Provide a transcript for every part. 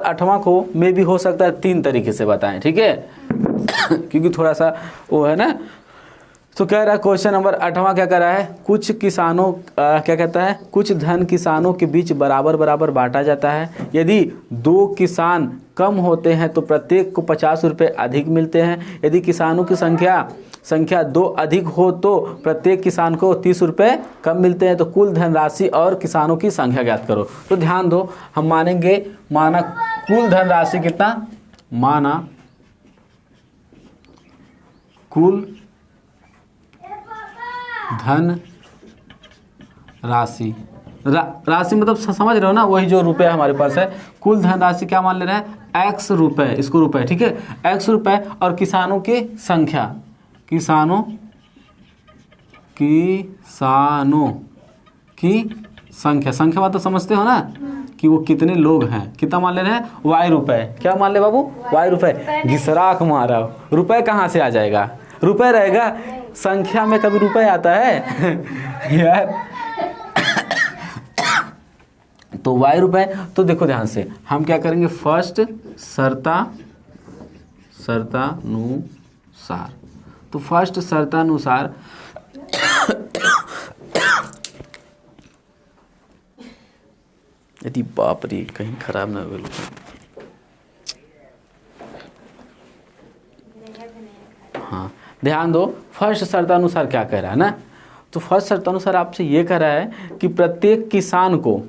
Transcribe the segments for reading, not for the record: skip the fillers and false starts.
8वां को मे भी हो सकता है 3 तरीके से बताएं, ठीक है क्योंकि थोड़ा सा वो है ना। तो कह रहा है क्वेश्चन नंबर 8वां क्या कर रहा है, कुछ किसानों क्या कहता है, कुछ धन किसानों के बीच बराबर बराबर बांटा जाता है। यदि 2 किसान कम होते हैं तो प्रत्येक को 50 रुपये अधिक मिलते हैं। यदि किसानों की संख्या 2 अधिक हो तो प्रत्येक किसान को 30 रुपये कम मिलते हैं। तो कुल धनराशि और किसानों की संख्या ज्ञात करो। तो ध्यान दो, हम माना कुल धनराशि कितना, माना कुल धन राशि राशि मतलब समझ रहे हो ना, वही जो रुपए हमारे पास है। कुल धन राशि क्या मान ले रहे हैं, x रुपए, इसको रुपए, ठीक है, x रुपए और किसानों की संख्या, किसानों की संख्या मतलब समझते हो ना कि वो कितने लोग हैं, कितना मान ले रहे हैं, y रुपए। क्या मान ले बाबू, y रुपए। घिसराक मारा, रुपए कहाँ से आ जाएगा, रुपए रहेगा, संख्या में कभी रुपए आता है यार तो y रुपए। तो देखो ध्यान से, हम क्या करेंगे, फर्स्ट शर्तानुसार। तो फर्स्ट शर्तानुसार यदि बाप रे कहीं खराब ना हो। हाँ ध्यान दो, फर्स्ट शर्तानुसार क्या कह रहा है ना, तो फर्स्ट शर्तानुसार आपसे ये कह रहा है कि प्रत्येक किसान को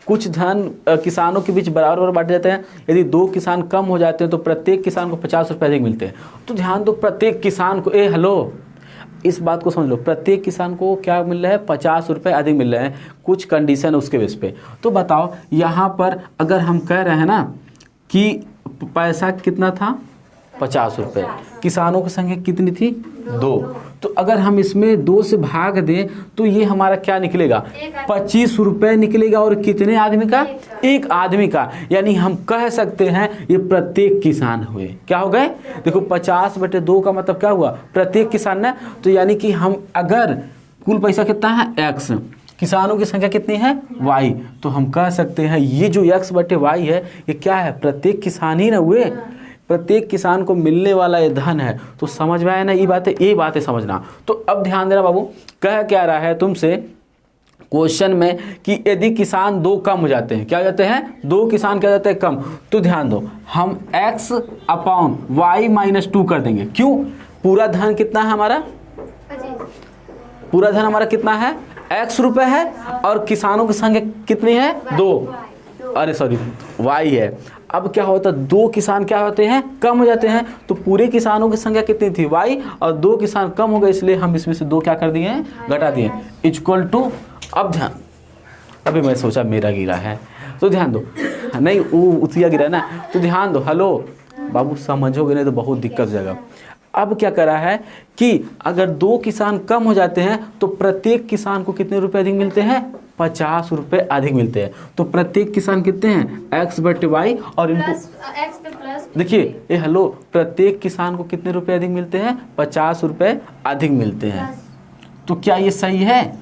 कुछ धन किसानों के बीच बराबर बांटे जाते हैं। यदि 2 किसान कम हो जाते हैं तो प्रत्येक किसान को 50 रुपये अधिक मिलते हैं। तो ध्यान दो, प्रत्येक किसान को, हेलो इस बात को समझ लो, प्रत्येक किसान को क्या मिल रहा है, 50 रुपये अधिक मिल रहे हैं, कुछ कंडीशन उसके बेस पे। तो बताओ यहाँ पर अगर हम कह रहे हैं ना कि पैसा कितना था, 50 रुपये, किसानों की संख्या कितनी थी, 2, तो अगर हम इसमें 2 से भाग दें तो ये हमारा क्या निकलेगा, 25 रुपये निकलेगा। और कितने आदमी का, 1 आदमी का। यानी हम कह सकते हैं ये प्रत्येक किसान हुए, क्या हो गए, देखो 50/2 का मतलब क्या हुआ, प्रत्येक किसान ना। तो यानी कि हम अगर कुल पैसा कितना है x, किसानों की संख्या कितनी है y, तो हम कह सकते हैं ये जो x/y है ये क्या है, प्रत्येक किसान ही ना हुए, प्रत्येक किसान को मिलने वाला ये धन है। तो समझ में आया ना, ये बातें समझना। तो अब ध्यान देना बाबू, कह क्या रहा है तुमसे क्वेश्चन में कि यदि किसान 2 कम हो जाते हैं, क्या हो जाते हैं, 2 किसान क्या हो जाते हैं कम। तो ध्यान दो, हम x/y-2 कर देंगे। क्यों, पूरा धन कितना है हमारा, पूरा धन हमारा कितना है, x रुपए है, और किसानों की संख्या कितनी है, 2, अरे सॉरी y है। अब क्या होता है, 2 किसान क्या होते हैं, कम हो जाते हैं। तो पूरे किसानों की संख्या कितनी थी, y, और 2 किसान कम हो गए, इसलिए हम इसमें से 2 क्या कर दिए हैं, घटा दिए, इक्वल टू। अब ध्यान, अभी मैं सोचा मेरा गिरा है, तो ध्यान दो, नहीं वो उतिया गिरा ना, तो ध्यान दो, हेलो बाबू समझोगे नहीं तो बहुत दिक्कत हो जाएगा। अब क्या करा है कि अगर 2 किसान कम हो जाते हैं तो प्रत्येक किसान को कितने रुपए अधिक मिलते हैं, 50 रुपये अधिक मिलते हैं। तो प्रत्येक किसान कितने हैं, x/y, और इनको देखिए ये हेलो, प्रत्येक किसान को कितने रुपए अधिक मिलते हैं, 50 रुपये अधिक मिलते हैं। तो क्या ये सही है,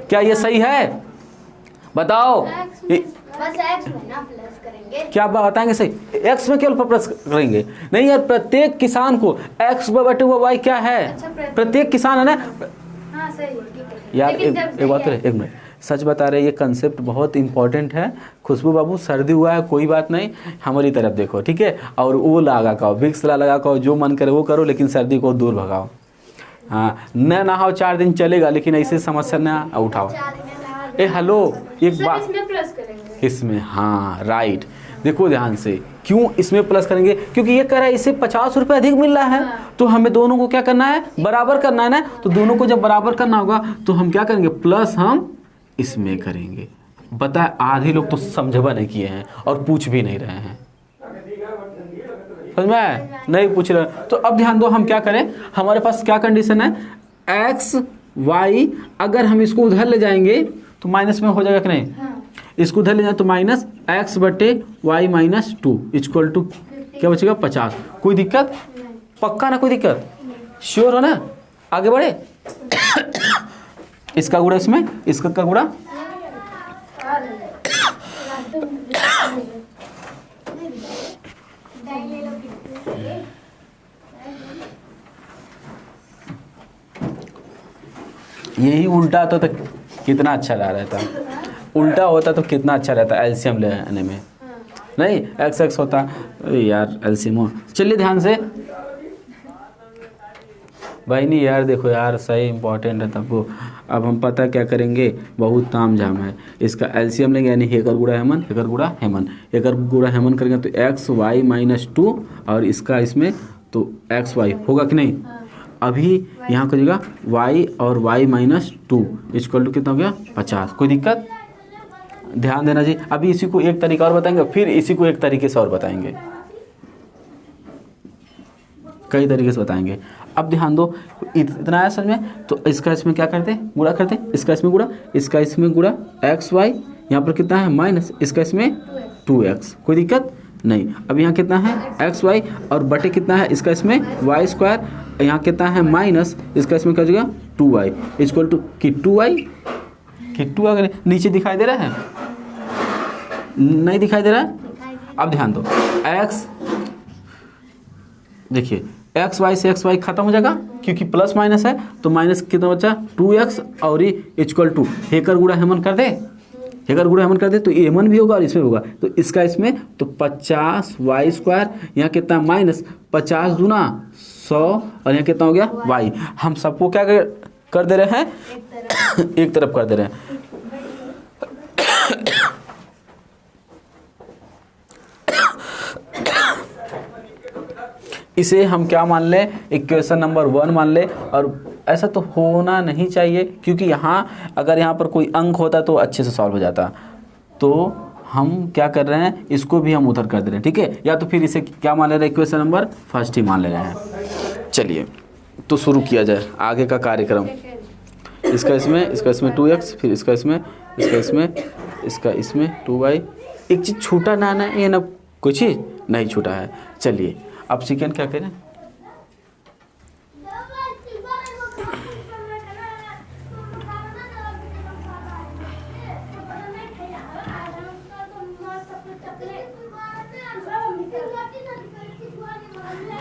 क्या ये सही है, बताओ, बस x में ना प्लस करेंगे, क्या बताएंगे सही, x में केवल प्लस करेंगे, नहीं यार, प्रत्येक किसान को x/y क्या है, प्रत्येक किसान है ना। हाँ सही है, ठीक है यार एक बात है, 1 मिनट, सच बता रहे, ये कंसेप्ट बहुत इंपॉर्टेंट है। खुशबू बाबू सर्दी हुआ है, कोई बात नहीं, हमारी तरफ देखो, ठीक है, और वो लगा खाओ, विक्स लगा खाओ, जो मन करे वो करो, लेकिन सर्दी को दूर भगाओ। हाँ, न नहाओ 4 दिन चलेगा, लेकिन ऐसे समस्या ना उठाओ। हेलो एक बात, इसमें प्लस करेंगे, इसमें, हाँ राइट, देखो ध्यान से, क्यों इसमें प्लस करेंगे, क्योंकि ये कह रहा है इसे 50 रुपये अधिक मिल रहा है। तो हमें दोनों को क्या करना है, बराबर करना है ना। तो दोनों को जब बराबर करना होगा तो हम क्या करेंगे, प्लस हम इसमें करेंगे। बता, आधे लोग तो समझवा नहीं किए हैं और पूछ भी नहीं रहे हैं, समझ में नहीं पूछ रहे। तो अब ध्यान दो, हम क्या करें, हमारे पास क्या कंडीशन है, x/y, अगर हम इसको उधर ले जाएंगे तो माइनस में हो जाएगा कि नहीं, इसको उधर ले जाए तो -x/y-2 इक्वल टू क्या बचेगा, 50। कोई दिक्कत, पक्का ना, कोई दिक्कत, श्योर हो ना, आगे बढ़े। इसका गुणा इसमें, इसका गुणा यही उल्टा होता तो कितना अच्छा रह रहता, उल्टा होता तो कितना अच्छा रहता एलसीएम लेने में। नहीं एक्स एक्स होता यार एलसीएम। चलिए ध्यान से भाई, नहीं यार देखो यार सही इंपॉर्टेंट है तब वो। अब हम पता क्या करेंगे, बहुत ताम झाम है। इसका एलसीएम लेंगे यानी हेकर गुड़ा हेमन, हेकर गुड़ा हेमन, हेकर गुड़ा हेमन करेंगे तो एक्स वाई माइनस 2 और इसका इसमें तो एक्स वाई होगा कि नहीं। अभी यहाँ करिएगा y और y माइनस 2 इक्वल टू कितना हो गया 50। कोई दिक्कत, ध्यान देना जी। अभी इसी को एक तरीका और बताएंगे, फिर इसी को एक तरीके से और बताएंगे, कई तरीके से बताएंगे। अब ध्यान दो, इतना है समझ में, तो इसका इसमें क्या करते हैं, गुणा करते हैं, इसका इसमें गुणा, इसका इसमें गुणा एक्स वाई, यहाँ पर कितना है माइनस, इसका इसमें 2x। कोई दिक्कत नहीं। अब यहाँ कितना है एक्स वाई और बटे कितना है इसका इसमें वाई स्क्वायर, यहाँ कितना है माइनस, इसका इसमें क्या हो जाएगा 2y इक्वल टू कि 2y कि 2 अगर नीचे दिखाई दे रहा है, नहीं दिखाई दे रहा है। अब ध्यान दो x, देखिए एक्स वाई से एक्स वाई खत्म हो जाएगा क्योंकि प्लस माइनस है, तो माइनस कितना बचा 2x और ये इक्वल टू हेकर गुड़ा हेमन कर दे, हेकर गुड़ा हेमन कर दे तो ये हेमन भी होगा और इसमें होगा, तो इसका इसमें तो 50 वाई स्क्वायर, यहाँ कितना माइनस 50 दूना 100 और यहाँ कितना हो गया y। हम सबको क्या कर दे रहे हैं, एक तरफ कर दे रहे हैं। इसे हम क्या मान लें, इक्वेशन नंबर 1 मान लें। और ऐसा तो होना नहीं चाहिए क्योंकि यहाँ अगर यहाँ पर कोई अंक होता तो अच्छे से सॉल्व हो जाता। तो हम क्या कर रहे हैं, इसको भी हम उधर कर दे रहे हैं, ठीक है। या तो फिर इसे क्या मान ले रहे हैं, इक्वेशन नंबर 1 ही मान ले रहे हैं। चलिए तो शुरू किया जाए आगे का कार्यक्रम। इसका इसमें 2x, फिर इसका इसमें 2y। एक चीज़ छूटा ना ना, ये ना कोई चीज़ नहीं छूटा है। चलिए अब सेकेंड क्या करें,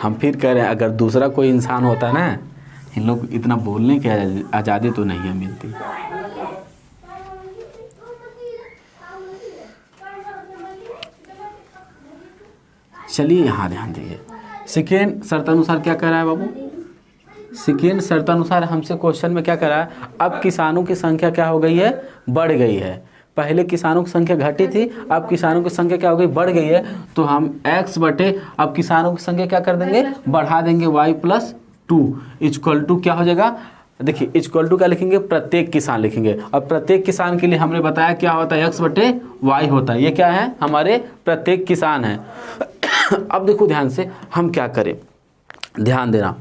हम फिर कह रहे हैं अगर दूसरा कोई इंसान होता ना, इन लोग इतना बोलने की आज़ादी तो नहीं है मिलती। चलिए यहाँ ध्यान दीजिए, सेकेंड शर्तानुसार क्या कर रहा है बाबू, सेकेंड शर्तानुसार हमसे क्वेश्चन में क्या कर रहा है, अब किसानों की संख्या क्या हो गई है, बढ़ गई है। पहले किसानों की संख्या घटी थी, अब किसानों की संख्या क्या हो गई, बढ़ गई है। तो हम x बटे अब किसानों की संख्या क्या कर देंगे, बढ़ा देंगे y+2 इक्वल टू क्या हो जाएगा, देखिए इक्वल टू क्या लिखेंगे, प्रत्येक किसान लिखेंगे। और प्रत्येक किसान के लिए हमने बताया क्या होता है, x बटे y होता है। ये क्या है, हमारे प्रत्येक किसान है। अब देखो ध्यान से हम क्या करें, ध्यान देना,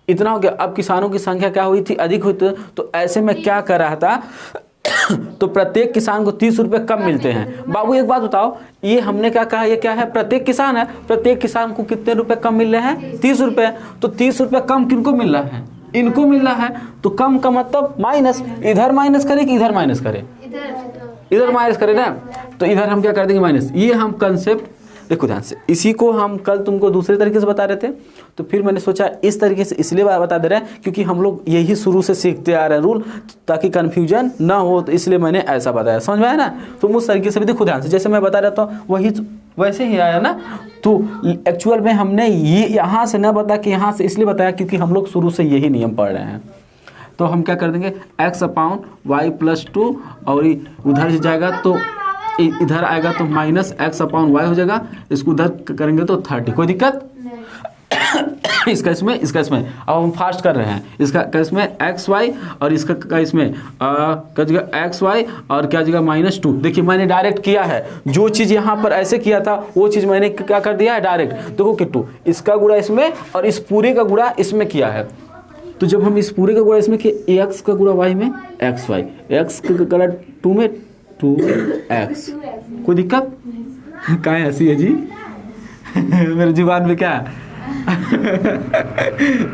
इतना हो गया। अब किसानों की संख्या क्या हुई थी, अधिक हुई थी, तो ऐसे में क्या कर रहा था तो प्रत्येक किसान को 30 रुपये कम मिलते हैं। बाबू एक बात बताओ, ये हमने क्या कहा, ये क्या है, प्रत्येक किसान है, प्रत्येक किसान को कितने रुपए कम मिल रहे हैं, 30 रुपये। तो 30 रुपये कम किनको मिल रहा है, इनको मिल रहा है। तो कम का मतलब माइनस, इधर माइनस करे कि इधर माइनस करे, इधर माइनस करे ना, तो इधर हम क्या कर देंगे माइनस। ये हम कंसेप्ट देखो ध्यान से, इसी को हम कल तुमको दूसरे तरीके से बता रहे थे, तो फिर मैंने सोचा इस तरीके से इसलिए बता दे रहे हैं क्योंकि हम लोग यही शुरू से सीखते आ रहे हैं रूल, ताकि कन्फ्यूजन ना हो, तो इसलिए मैंने ऐसा बताया। समझ में आया ना, तुम उस तरीके से भी देखो ध्यान से, जैसे मैं बता रहा था वही वैसे ही आया ना। तो एक्चुअल में हमने ये यहाँ से ना बता कि यहाँ से इसलिए बताया क्योंकि हम लोग शुरू से यही नियम पढ़ रहे हैं। तो हम क्या कर देंगे, x/y+2 और उधर जाएगा तो इधर आएगा तो -x/y हो जाएगा, इसको उधर करेंगे तो 30। कोई दिक्कत इसका इसमें अब हम फास्ट कर रहे हैं, इसका इसमें xy और इसका इसमें क्या जगह xy और क्या जगह -2। देखिए मैंने डायरेक्ट किया है, जो चीज़ यहाँ पर ऐसे किया था वो चीज़ मैंने क्या कर दिया है डायरेक्ट। देखो कि 2 इसका गुणा इसमें और इस पूरे का गुणा इसमें किया है। तो जब हम इस पूरे का गुणा इसमें किए, x का गुणा y में xy, x का गुणा 2 में 2x। कोई दिक्कत क्या है, हंसी है जी मेरे जुबान में क्या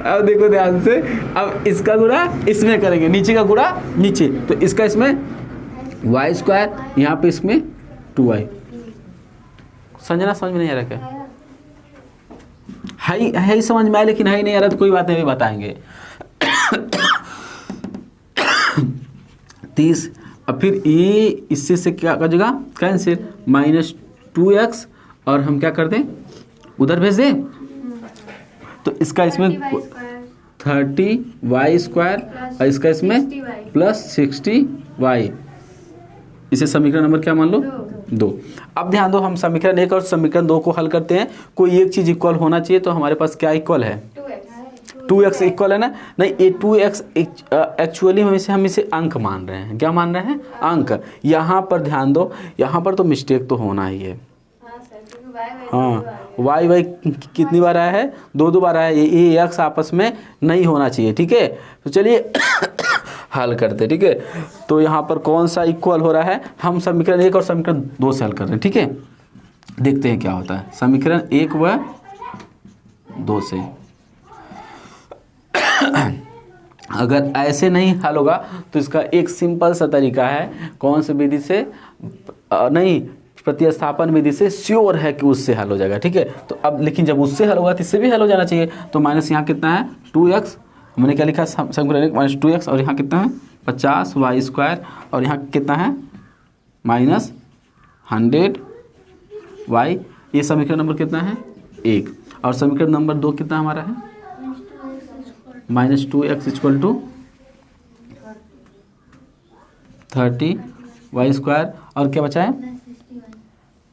अब देखो ध्यान से, अब इसका गुणा इसमें करेंगे, नीचे का गुणा नीचे, तो इसका इसमें y स्क्वायर, यहाँ पे इसमें 2y। संजना समझ में नहीं आ रहा क्या? है ही समझ में आया, लेकिन है ही नहीं आ रहा तो कोई बात नहीं, बताएंगे। 30, अब फिर ये इससे से क्या कर जाएगा कैंसिल, -2x, और हम क्या कर दें उधर भेज दें, तो इसका इसमें 30y² और इसका इसमें +60y। इसे समीकरण नंबर क्या मान लो 2। अब ध्यान दो, हम समीकरण 1 और समीकरण 2 को हल करते हैं। कोई एक चीज़ इक्वल होना चाहिए, तो हमारे पास क्या इक्वल है 2x इक्वल है ना, नहीं ये 2x एक्चुअली हम इसे अंक मान रहे हैं। क्या मान रहे हैं? अंक। यहाँ पर ध्यान दो, यहाँ पर तो मिस्टेक तो होना ही है। हाँ, y कितनी बार आया है? 2 बार आया है। ये x आपस में नहीं होना चाहिए, ठीक है। तो चलिए हल करते, ठीक है। तो यहाँ पर कौन सा इक्वल हो रहा है, हम समीकरण 1 और समीकरण 2 से हल कर रहे हैं, ठीक है। देखते हैं क्या होता है समीकरण 1 व 2 से। अगर ऐसे नहीं हल होगा तो इसका एक सिंपल सा तरीका है, कौन सी विधि से, नहीं प्रतिस्थापन विधि से, श्योर है कि उससे हल हो जाएगा, ठीक है। तो अब लेकिन जब उससे हल होगा तो इससे भी हल हो जाना चाहिए। तो माइनस यहाँ कितना है 2x, मैंने क्या लिखा समीकरण -2x, और यहाँ कितना है 50y², और यहाँ कितना है -100y। ये समीकरण नंबर कितना है 1, और समीकरण नंबर 2 कितना हमारा है -2x = 30y², और क्या बचा है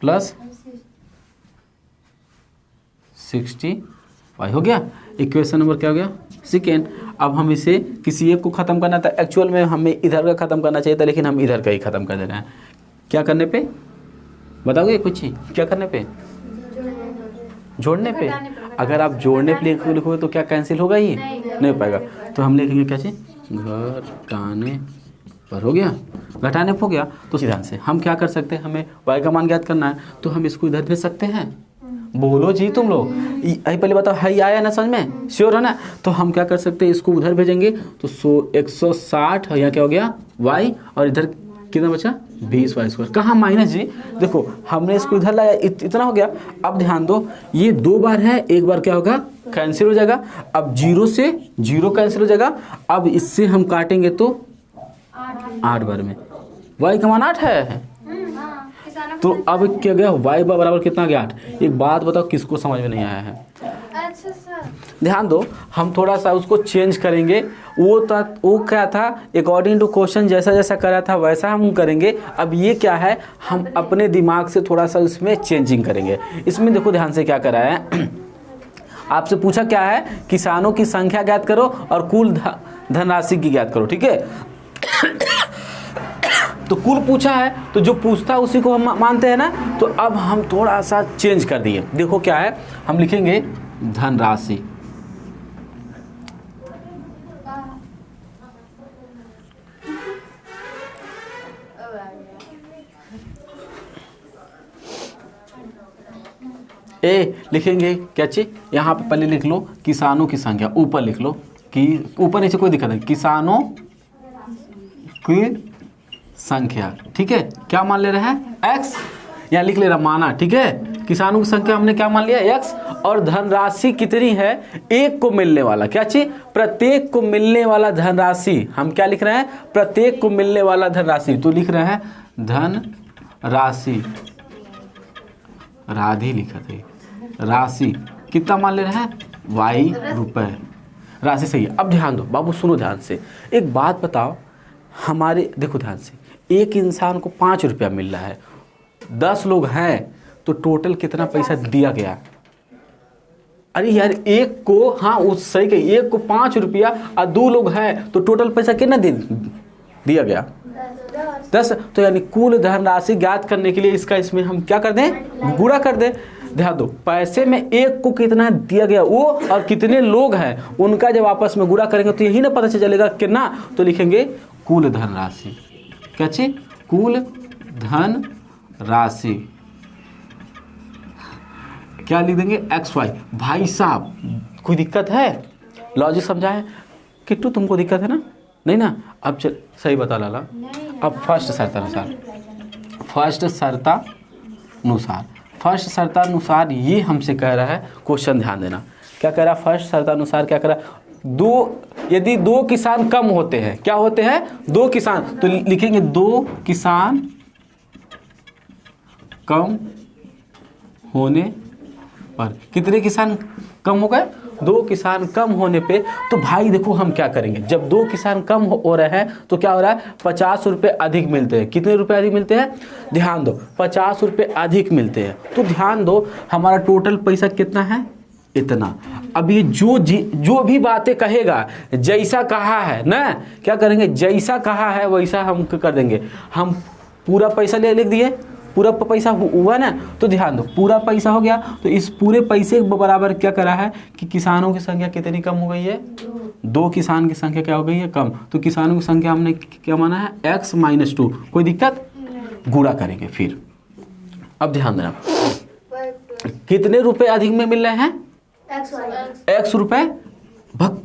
+60y। हो गया। इक्वेशन नंबर क्या हो गया सेकेंड। अब हम इसे किसी एक को ख़त्म करना था, एक्चुअल में हमें इधर का ख़त्म करना चाहिए था, लेकिन हम इधर का ही ख़त्म कर दे रहे हैं। क्या करने पे बताओगे कुछ ही? क्या करने पे? जोड़ने पे। अगर आप जोड़ने पे लिखोगे तो क्या कैंसिल होगा? ये नहीं हो पाएगा। तो हम लिखेंगे क्या चीज़, घटाने पर। हो गया, घटाने पर हो गया। तो सीधा से हम क्या कर सकते हैं, हमें y का मान ज्ञात करना है, तो हम इसको इधर भेज सकते हैं। बोलो जी तुम लोग, पहले बताओ है आया ना समझ में, श्योर है ना। तो हम क्या कर सकते हैं, इसको उधर भेजेंगे तो 160, और यहाँ क्या हो गया y, और इधर कितना बचा 20y²। कहाँ माइनस जी, देखो हमने इसको इधर लाया, इतना हो गया। अब ध्यान दो, ये 2 बार है, एक बार क्या होगा कैंसिल हो जाएगा। अब 0 से 0 कैंसिल हो जाएगा। अब इससे हम काटेंगे तो 8 बार में y का मान 8 है। तो अब क्या गया y बराबर कितना गया 8। एक बात बताओ, किसको समझ में नहीं आया है? अच्छा सर, ध्यान दो, हम थोड़ा सा उसको चेंज करेंगे। वो क्या था, अकॉर्डिंग टू क्वेश्चन जैसा जैसा करा था वैसा हम करेंगे। अब ये क्या है, हम अपने दिमाग से थोड़ा सा इसमें चेंजिंग करेंगे। इसमें देखो ध्यान से क्या करा है, आपसे पूछा क्या है, किसानों की संख्या ज्ञात करो और कुल धनराशि की ज्ञात करो, ठीक है। तो कुल पूछा है, तो जो पूछता है उसी को हम मानते हैं ना। तो अब हम थोड़ा सा चेंज कर दिए। देखो क्या है, हम लिखेंगे धनराशि। लिखेंगे क्या चीज, यहाँ पे पहले लिख लो किसानों की संख्या, ऊपर लिख लो कि ऊपर नीचे कोई दिक्कत नहीं, किसानों की संख्या, ठीक है। क्या मान ले रहे हैं x, यहाँ लिख ले रहा माना, ठीक है। किसानों की संख्या हमने क्या मान लिया x, और धनराशि कितनी है, एक को मिलने वाला, क्या चीज, प्रत्येक को मिलने वाला धनराशि। हम क्या लिख रहे हैं, प्रत्येक को मिलने वाला धनराशि। तो लिख रहे हैं धन राशि, राधि लिखा थे, राशि कितना मान ले रहे हैं y रुपए, राशि सही है। अब ध्यान दो बाबू, सुनो ध्यान से, एक बात बताओ, हमारे देखो ध्यान से, एक इंसान को 5 रुपया मिल रहा है, 10 लोग हैं, तो टोटल कितना पैसा दिया गया? अरे यार एक को, हाँ उस सही कही, एक को 5 रुपया और 2 लोग हैं, तो टोटल पैसा कितना दिया गया 10। तो यानी कुल धनराशि ज्ञात करने के लिए इसका इसमें हम क्या कर दें, गुणा कर दें। ध्यान दो, पैसे में एक को कितना दिया गया वो और कितने लोग हैं उनका जब आपस में गुणा करेंगे तो यही ना पता चलेगा कितना। तो लिखेंगे कुल धनराशि, क्या चीज, कुल धन राशि, क्या लिख देंगे XY। भाई साहब कोई दिक्कत है, लॉजिक समझाए किट्टू, तुमको दिक्कत है ना, नहीं ना। अब चल सही बता लाला। अब फर्स्ट शर्तानुसार फर्स्ट शर्तानुसार ये हमसे कह रहा है क्वेश्चन, ध्यान देना क्या कह रहा है। फर्स्ट शर्तानुसार क्या कह रहा है, यदि दो किसान कम होते हैं, क्या होते हैं, दो किसान, तो लिखेंगे दो किसान कम होने पर, कितने किसान कम हो गए, दो किसान कम होने पे। तो भाई देखो हम क्या करेंगे, जब दो किसान कम हो रहे हैं तो क्या हो रहा है, 50 रुपये अधिक मिलते हैं। कितने रुपए अधिक मिलते हैं, ध्यान दो, 50 रुपये अधिक मिलते हैं। तो ध्यान दो हमारा टोटल पैसा कितना है, इतना। अब ये जो भी बातें कहेगा, जैसा कहा है ना, क्या करेंगे, जैसा कहा है वैसा हम कर देंगे। हम पूरा पैसा लिख दिए, पूरा पैसा हुआ ना, तो ध्यान दो पूरा पैसा हो गया, तो इस पूरे पैसे के बराबर क्या करा है कि किसानों की संख्या कितनी कम हो गई है, दो किसान की संख्या क्या हो गई है, कम। तो किसानों की संख्या हमने क्या माना है, x-2। कोई दिक्कत, गुणा करेंगे फिर। अब ध्यान देना कितने रुपए अधिक में मिल रहे हैं, x रुपए भक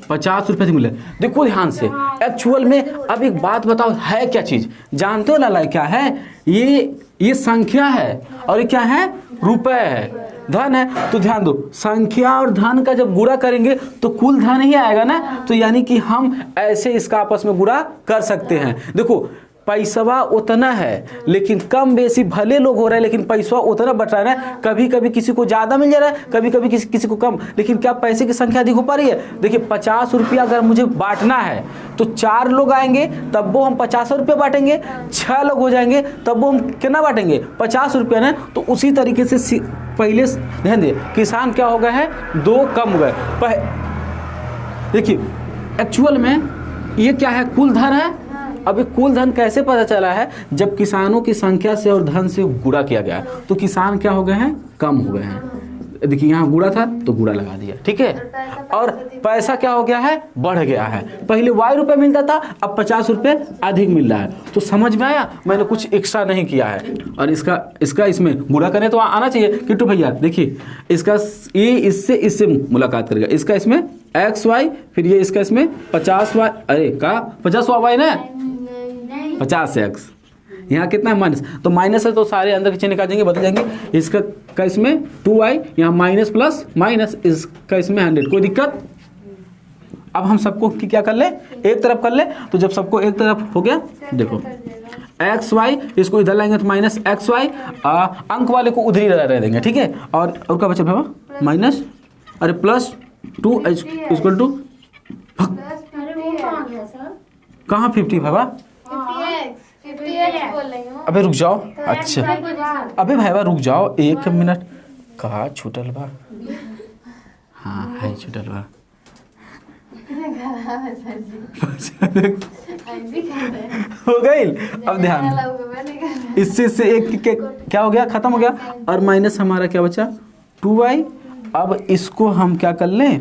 50 रुपए मिले। देखो ध्यान से एक्चुअल में। अब एक बात बताओ, है क्या चीज, जानते हो लाला क्या है, ये संख्या है और ये क्या है, रुपए है, धन है। तो ध्यान दो संख्या और धन का जब गुणा करेंगे तो कुल धन ही आएगा ना। तो यानी कि हम ऐसे इसका आपस में गुणा कर सकते हैं। देखो पैसा उतना है लेकिन कम बेसी भले लोग हो रहे हैं, लेकिन पैसा उतना बट रहा है ना। कभी कभी किसी को ज़्यादा मिल जा रहा है, कभी कभी किसी को कम, लेकिन क्या पैसे की संख्या अधिक हो पा रही है। देखिए 50 रुपया अगर मुझे बांटना है तो 4 लोग आएंगे तब वो हम 50 रुपया बांटेंगे, 6 लोग हो जाएंगे तब वो हम कितना बांटेंगे, 50 रुपया ना। तो उसी तरीके से पहले ध्यान दे, किसान क्या हो गए हैं, 2 कम हो गए। देखिए एक्चुअल में ये क्या है, कुल धन है। अब कुल धन कैसे पता चला है, जब किसानों की संख्या से और धन से गुणा किया गया तो किसान क्या हो गए हैं, कम हो गए हैं। देखिए यहाँ गुणा था तो गुणा लगा दिया, ठीक है। और पैसा क्या हो गया है, बढ़ गया है। पहले y रुपये मिलता था, अब 50 रुपये अधिक मिल रहा है। तो समझ में आया, मैंने कुछ एक्स्ट्रा नहीं किया है। और इसका इसमें गुणा करें तो आना चाहिए किट्टू भैया। देखिए इसका ये इससे मुलाकात करेगा, इसका इसमें XY, फिर ये इसका इसमें 50y, अरे का 50y ना, 50x, यहाँ कितना है माइनस, तो माइनस है तो सारे अंदर के चिन्ह निकाल देंगे, बदल जाएंगे। इसका इसमें 2y, यहाँ माइनस प्लस माइनस, इसका इसमें 100। कोई दिक्कत। अब हम सबको क्या कर ले, एक तरफ कर ले। तो जब सबको एक तरफ हो गया, देखो XY, इसको इधर लाएंगे तो माइनस XY, अंक वाले को उधर ही रह देंगे, ठीक है। और क्या बचा बाबा, माइनस, अरे प्लस 2 इक्वल टू, कहाँ 50 बाबा, अबे रुक जाओ, अच्छा अबे भाई रुक जाओ 1 मिनट, कहाँ छूटल बा, हाँ है छूटल बा। हो गई। अब ध्यान, इससे एक क्या हो गया, खत्म हो गया। और माइनस हमारा क्या बचा, 2y। अब इसको हम क्या कर लें,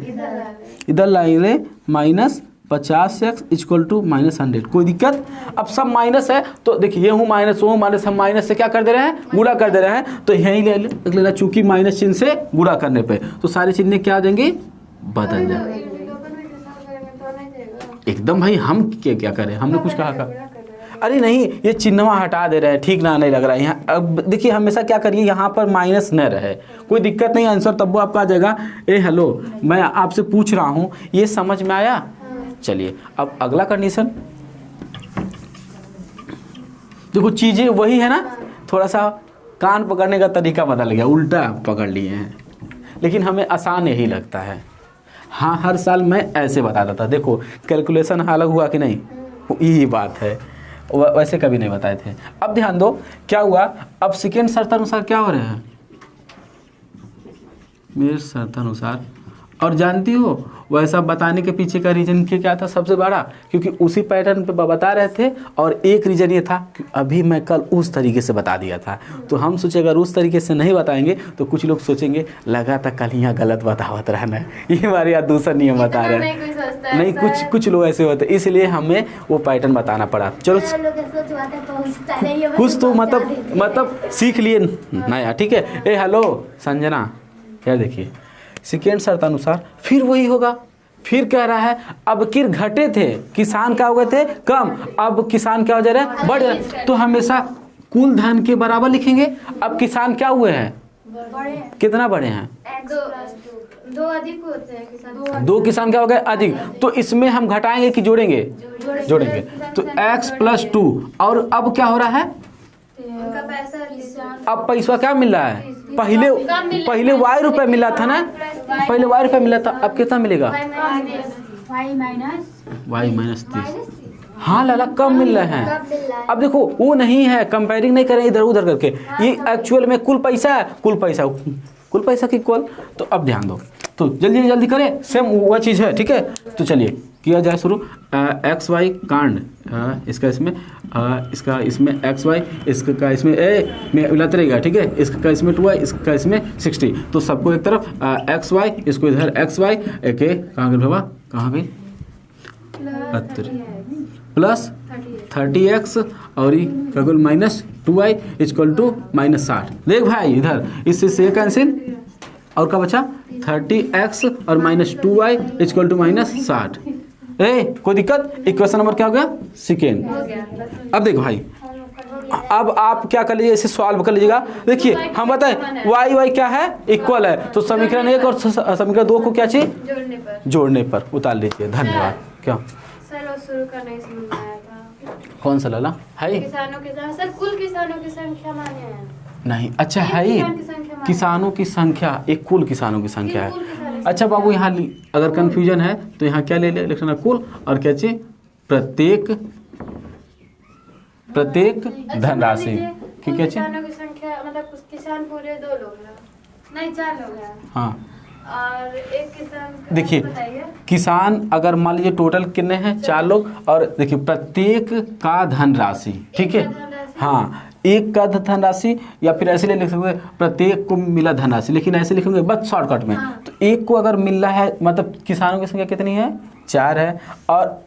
इधर लाएंगे, minus 50x equal to minus 100। कोई दिक्कत। अब सब माइनस है तो देखिए ये हूँ माइनस, वो माइनस, हम माइनस से क्या कर दे रहे हैं, गुणा कर दे रहे हैं। तो यहीं ले लेना, चूंकि माइनस चिन्ह से गुणा करने पे तो सारे चिन्ह क्या आ जाएंगे, बदल जाएंगे एकदम। भाई हम क्या करें, हमने कुछ कहा, अरे नहीं ये चिन्ह हटा दे रहे हैं, ठीक ना नहीं लग रहा है यहाँ। अब देखिए हमेशा क्या करिए, यहाँ पर माइनस न रहे, कोई दिक्कत नहीं, आंसर तब वो आपका आ जाएगा। हेलो मैं आपसे पूछ रहा हूँ, ये समझ में आया। चलिए अब अगला कंडीशन, देखो चीजें वही है ना, थोड़ा सा कान पकड़ने का तरीका बदल गया, उल्टा पकड़ लिए हैं, लेकिन हमें आसान यही लगता है। हाँ हर साल मैं ऐसे बताता था, देखो कैलकुलेशन अलग हुआ कि नहीं, यही बात है, वैसे कभी नहीं बताए थे। अब ध्यान दो क्या हुआ, अब सेकेंड शर्तानुसार क्या हो रहे हैं, मेरे शर्तानुसार। और जानती हो वैसा बताने के पीछे का रीजन क्या था सबसे बड़ा, क्योंकि उसी पैटर्न पे बता रहे थे। और एक रीजन ये था कि अभी मैं कल उस तरीके से बता दिया था, तो हम सोचे अगर उस तरीके से नहीं बताएंगे तो कुछ लोग सोचेंगे लगा था कल यहाँ गलत बतावत रहना है, ये हमारे यहाँ दूसरा नियम बता रहे हैं। नहीं कुछ लोग ऐसे होते, इसलिए हमें वो पैटर्न बताना पड़ा। चलो कुछ तो मतलब सीख लिए नया, ठीक है। हेलो संजना, यार देखिए सेकेंड शर्तानुसार फिर वही होगा। फिर कह रहा है अब किर घटे थे, किसान क्या हो गए थे, कम, अब किसान क्या हो जा रहा है, बढ़ रहा है। तो हमेशा कुल धन के बराबर लिखेंगे। अब किसान क्या हुए हैं, बड़े कितना बड़े हैं, दो अधिक होते हैं किसान, 2 किसान क्या हो गए अधिक। तो इसमें हम घटाएंगे कि जोड़ेंगे, जोड़ेंगे। तो x + 2 और अब क्या हो रहा है, उनका पैसा अब पैसा क्या मिल रहा है, पहले y रुपए मिला था ना, पहले y रुपए मिला था, अब कितना मिलेगा y-3। हाँ लाला कम मिल रहे हैं। अब देखो वो नहीं है, कंपेयरिंग नहीं करें इधर उधर करके, ये एक्चुअल में कुल पैसा है, कुल पैसा की इक्वल। तो अब ध्यान दो, तो जल्दी जल्दी करें, सेम वह चीज़ है, ठीक है। तो चलिए किया जाए शुरू। एक्स वाई कांड, इसका इसमें इसका इसमें एक्स वाई, इसका इसमें ए में मिलाते रहेगा, ठीक है। इसका इसमें 2y, इसका इसमें 60। तो सबको एक तरफ एक्स वाई, इसको इधर एक्स वाई, एक कहाँ गई बाबा, कहाँ गई, प्लस 30x और -2y -60। देख भाई इधर इससे से कैंसिल, और क्या बचा 30x और -2y -60। कोई दिक्कत, इक्वेशन नंबर क्या हो गया, सेकेंड। अब देखो भाई, अब आप क्या कर लीजिए, इसे सॉल्व कर लीजिएगा। देखिए हम बताएं y क्या है, इक्वल है, तो समीकरण 1 और समीकरण 2 को क्या चाहिए, जोड़ने पर उतार लीजिए। धन्यवाद। क्या सर शुरू करने ही समझ में आया था, कौन सा लाला है, किसानों के साथ सर कुल किसानों की संख्या माने हैं नहीं, अच्छा है ही किसानों की संख्या, एक कुल किसानों की संख्या है। अच्छा बाबू यहाँ अगर कंफ्यूजन है तो यहाँ क्या ले लिखना, कुल, और क्या चाहिए, प्रत्येक धनराशि की क्या चाहिए, किसानों की संख्या मतलब किसान पूरे 2 लोग हैं, नहीं 4 लोग हैं, हाँ। और एक किसान देखिए किसान अगर मान लीजिए टोटल कितने हैं, 4 लोग, और देखिए प्रत्येक का धनराशि, ठीक है, हाँ एक का धनराशि, या फिर ऐसे लिख सकते हैं प्रत्येक को मिला धनराशि, लेकिन ऐसे लिखेंगे बस शॉर्टकट में। तो एक को अगर मिल रहा है, मतलब किसानों की संख्या कितनी है, 4 है, और